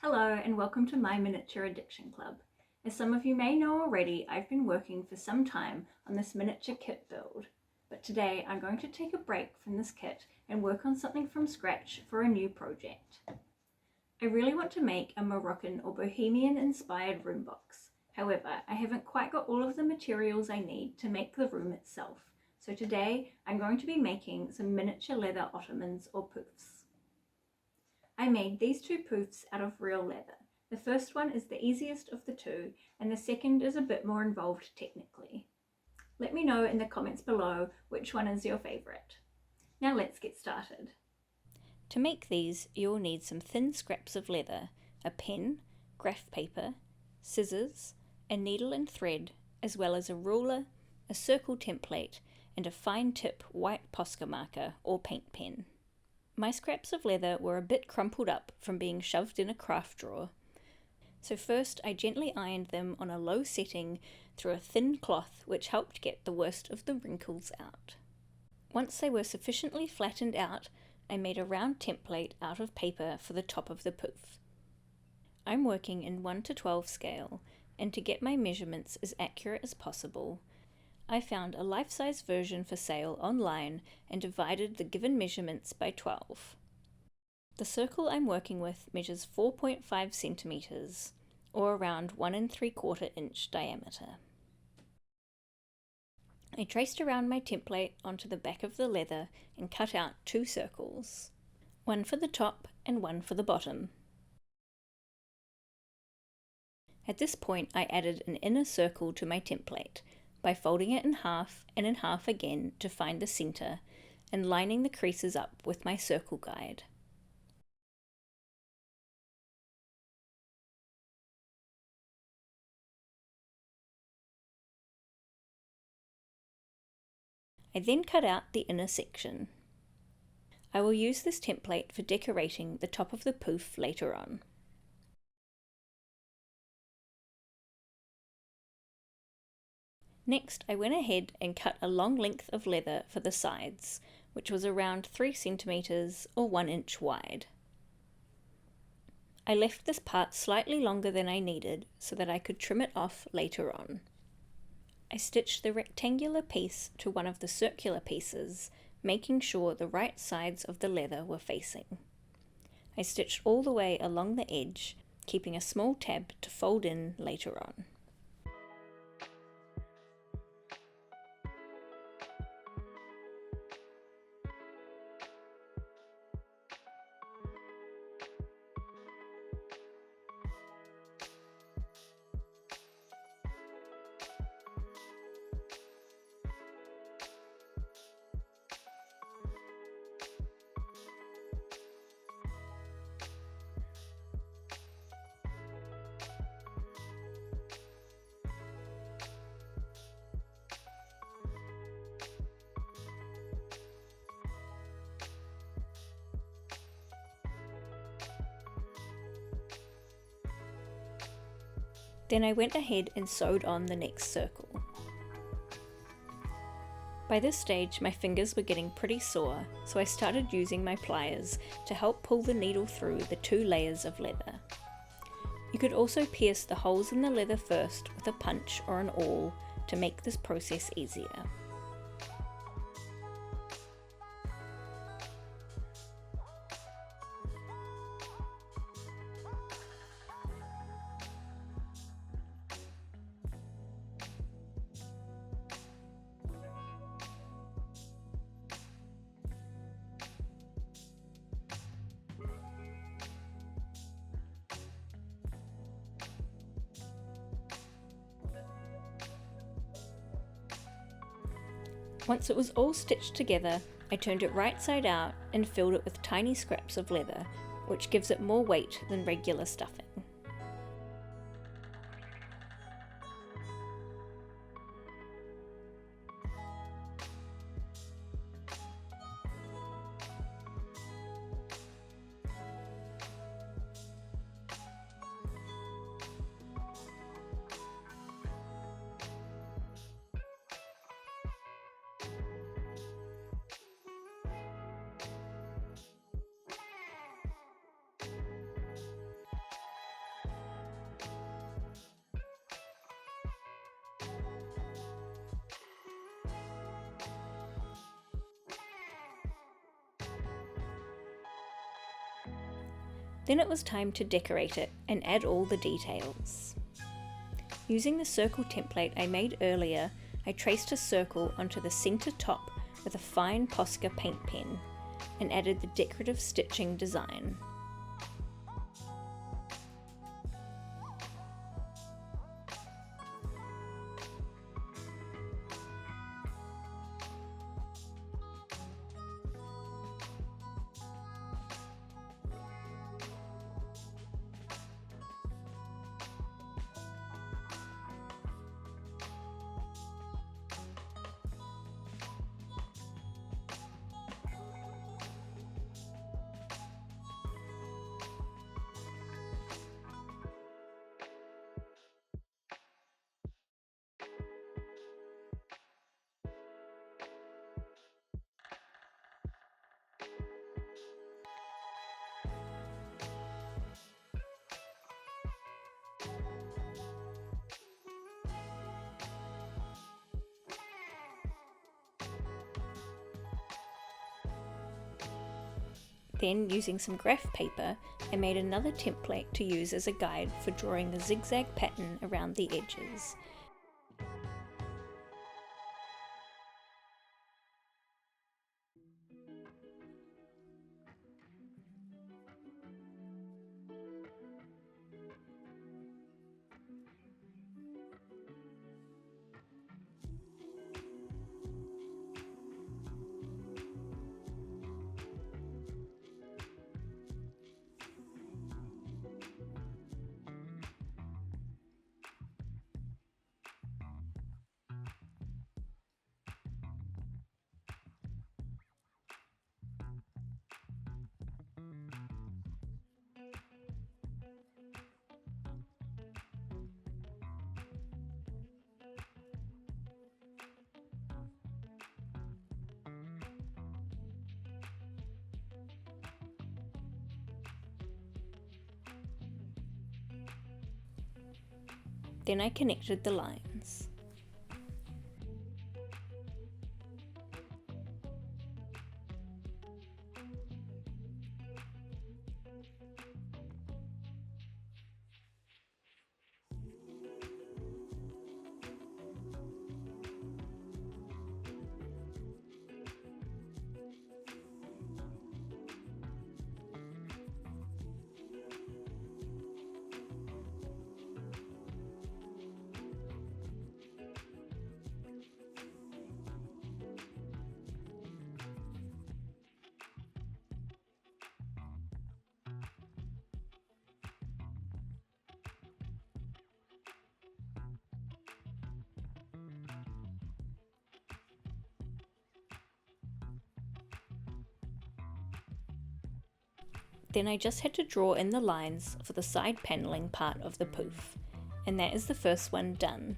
Hello and welcome to my Miniature Addiction Club. As some of you may know already, I've been working for some time on this miniature kit build, but today I'm going to take a break from this kit and work on something from scratch for a new project. I really want to make a Moroccan or Bohemian inspired room box. However, I haven't quite got all of the materials I need to make the room itself, so today I'm going to be making some miniature leather ottomans or poufs. I made these two poufs out of real leather. The first one is the easiest of the two, and the second is a bit more involved technically. Let me know in the comments below which one is your favourite. Now let's get started. To make these, you'll need some thin scraps of leather, a pen, graph paper, scissors, a needle and thread, as well as a ruler, a circle template, and a fine tip white Posca marker or paint pen. My scraps of leather were a bit crumpled up from being shoved in a craft drawer, so first I gently ironed them on a low setting through a thin cloth, which helped get the worst of the wrinkles out. Once they were sufficiently flattened out, I made a round template out of paper for the top of the pouffe. I'm working in 1:12 scale, and to get my measurements as accurate as possible, I found a life-size version for sale online and divided the given measurements by 12. The circle I'm working with measures 4.5 centimeters, or around 1 3/4 inch diameter. I traced around my template onto the back of the leather and cut out 2 circles, one for the top and one for the bottom. At this point I added an inner circle to my template by folding it in half and in half again to find the center and lining the creases up with my circle guide. I then cut out the inner section. I will use this template for decorating the top of the pouffe later on. Next, I went ahead and cut a long length of leather for the sides, which was around 3 centimeters or 1 inch wide. I left this part slightly longer than I needed so that I could trim it off later on. I stitched the rectangular piece to one of the circular pieces, making sure the right sides of the leather were facing. I stitched all the way along the edge, keeping a small tab to fold in later on. Then I went ahead and sewed on the next circle. By this stage my fingers were getting pretty sore, so I started using my pliers to help pull the needle through the 2 layers of leather. You could also pierce the holes in the leather first with a punch or an awl to make this process easier. Once it was all stitched together, I turned it right side out and filled it with tiny scraps of leather, which gives it more weight than regular stuffing. Then it was time to decorate it and add all the details. Using the circle template I made earlier, I traced a circle onto the centre top with a fine Posca paint pen and added the decorative stitching design. Then, using some graph paper, I made another template to use as a guide for drawing the zigzag pattern around the edges. Then I connected the lines. Then I just had to draw in the lines for the side panelling part of the pouffe, and that is the first one done.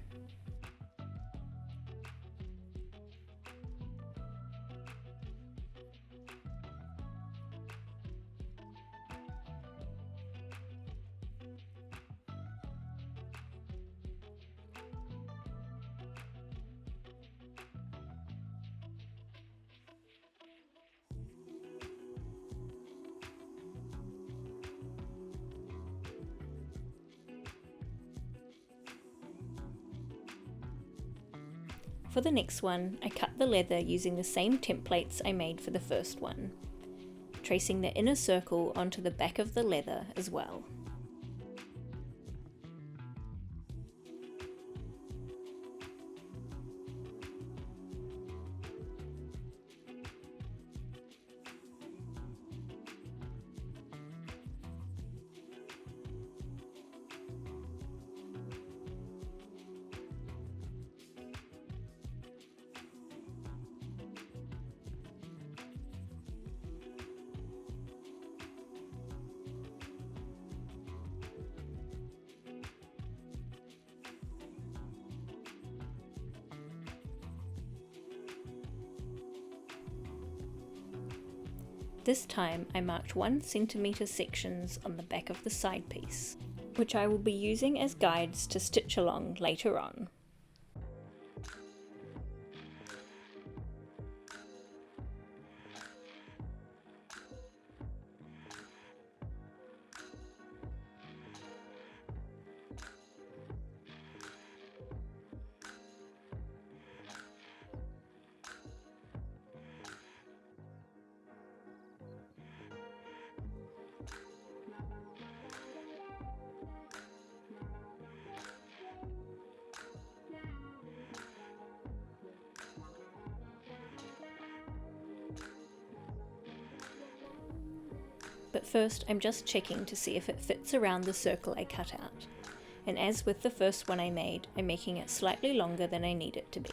For the next one, I cut the leather using the same templates I made for the first one, tracing the inner circle onto the back of the leather as well. This time I marked 1 cm sections on the back of the side piece, which I will be using as guides to stitch along later on. but first I'm just checking to see if it fits around the circle I cut out. And as with the first one I made, I'm making it slightly longer than I need it to be.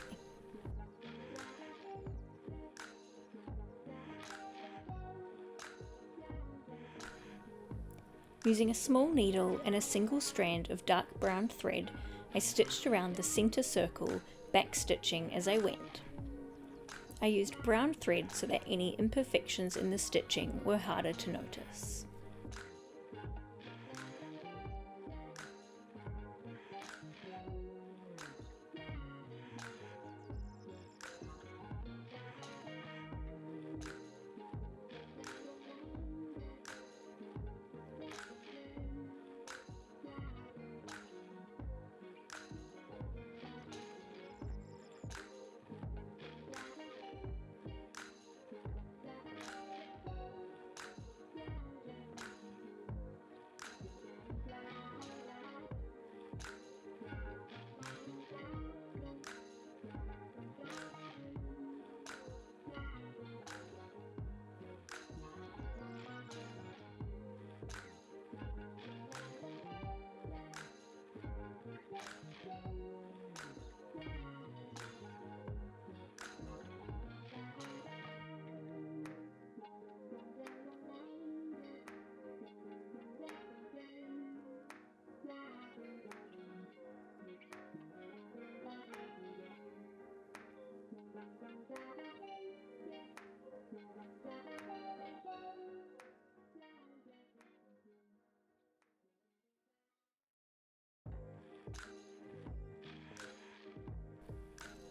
Using a small needle and a single strand of dark brown thread, I stitched around the centre circle, back stitching as I went. I used brown thread so that any imperfections in the stitching were harder to notice.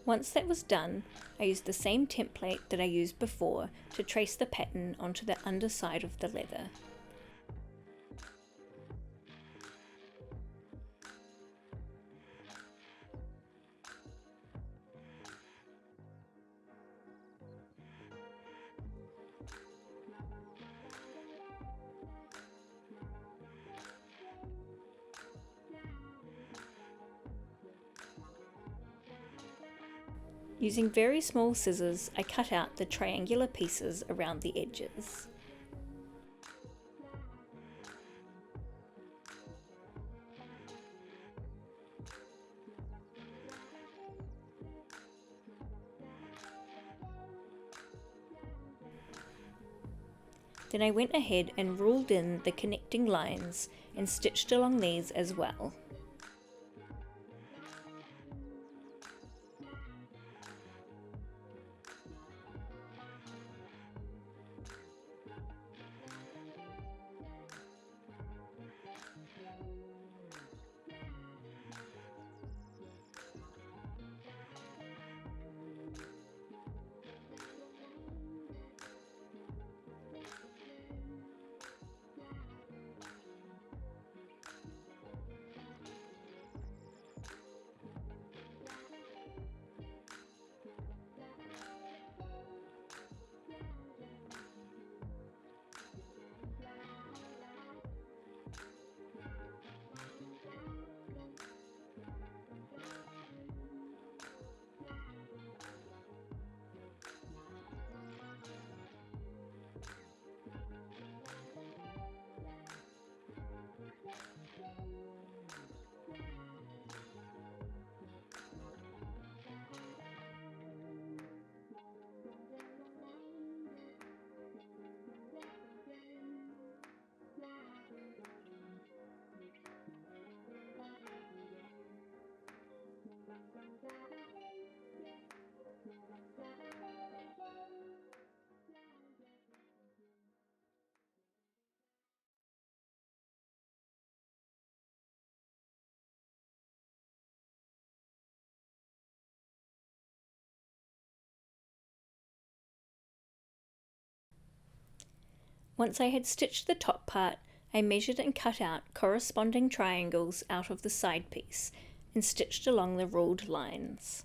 Once that was done, I used the same template that I used before to trace the pattern onto the underside of the leather. Using very small scissors, I cut out the triangular pieces around the edges. Then I went ahead and ruled in the connecting lines and stitched along these as well. Once I had stitched the top part, I measured and cut out corresponding triangles out of the side piece and stitched along the ruled lines.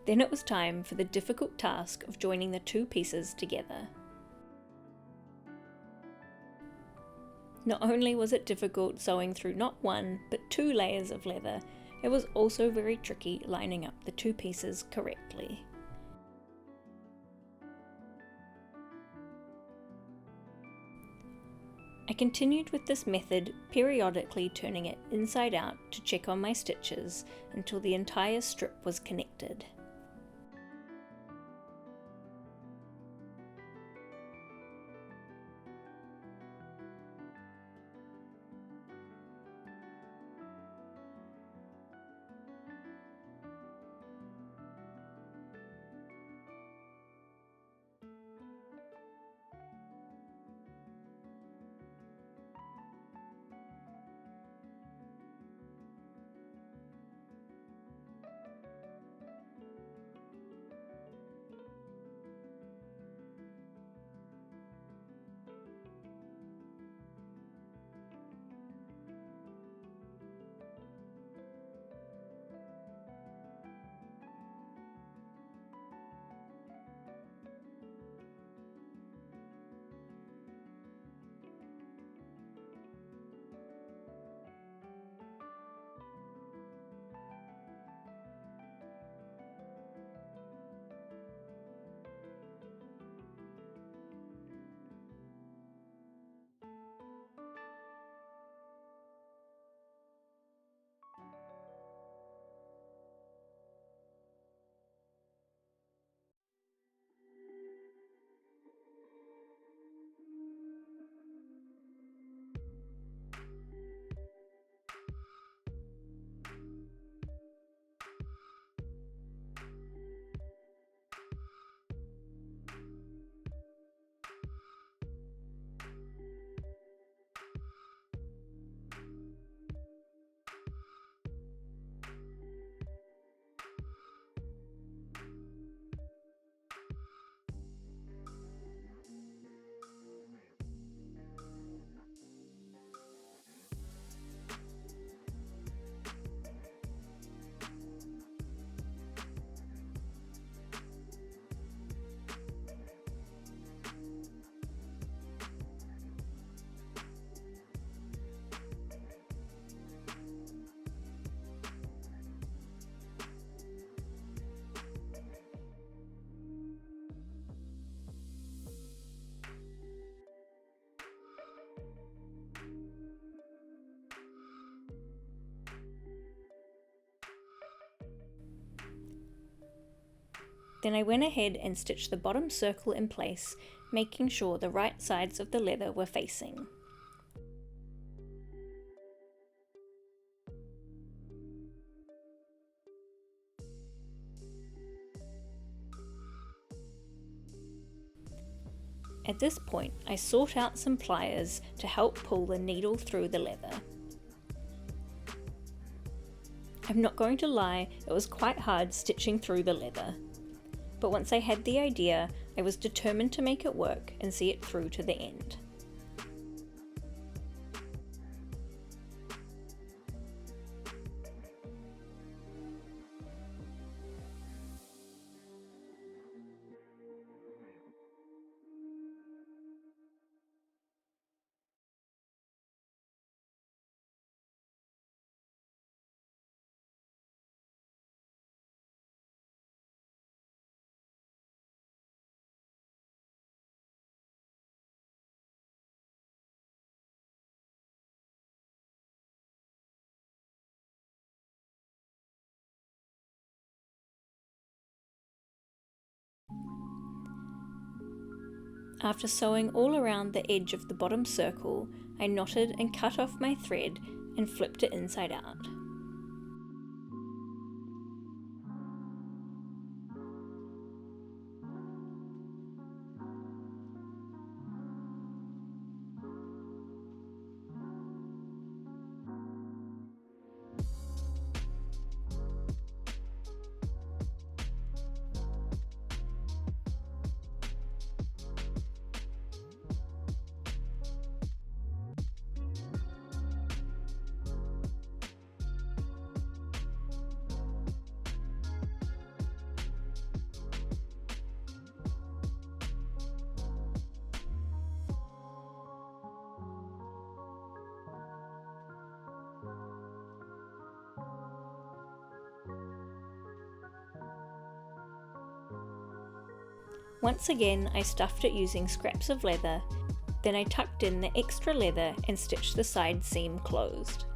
Then it was time for the difficult task of joining the two pieces together. Not only was it difficult sewing through not one, but 2 layers of leather, it was also very tricky lining up the 2 pieces correctly. I continued with this method, periodically turning it inside out to check on my stitches until the entire strip was connected. Then I went ahead and stitched the bottom circle in place, making sure the right sides of the leather were facing. At this point, I sought out some pliers to help pull the needle through the leather. I'm not going to lie, it was quite hard stitching through the leather. But once I had the idea, I was determined to make it work and see it through to the end. After sewing all around the edge of the bottom circle, I knotted and cut off my thread and flipped it inside out. Once again, I stuffed it using scraps of leather, then I tucked in the extra leather and stitched the side seam closed.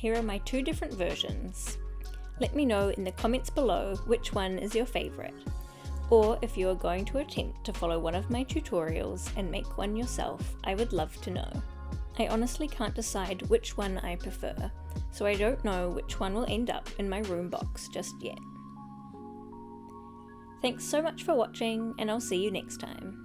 Here are my two different versions. Let me know in the comments below which one is your favourite, or if you are going to attempt to follow one of my tutorials and make one yourself, I would love to know. I honestly can't decide which one I prefer, so I don't know which one will end up in my room box just yet. Thanks so much for watching, and I'll see you next time.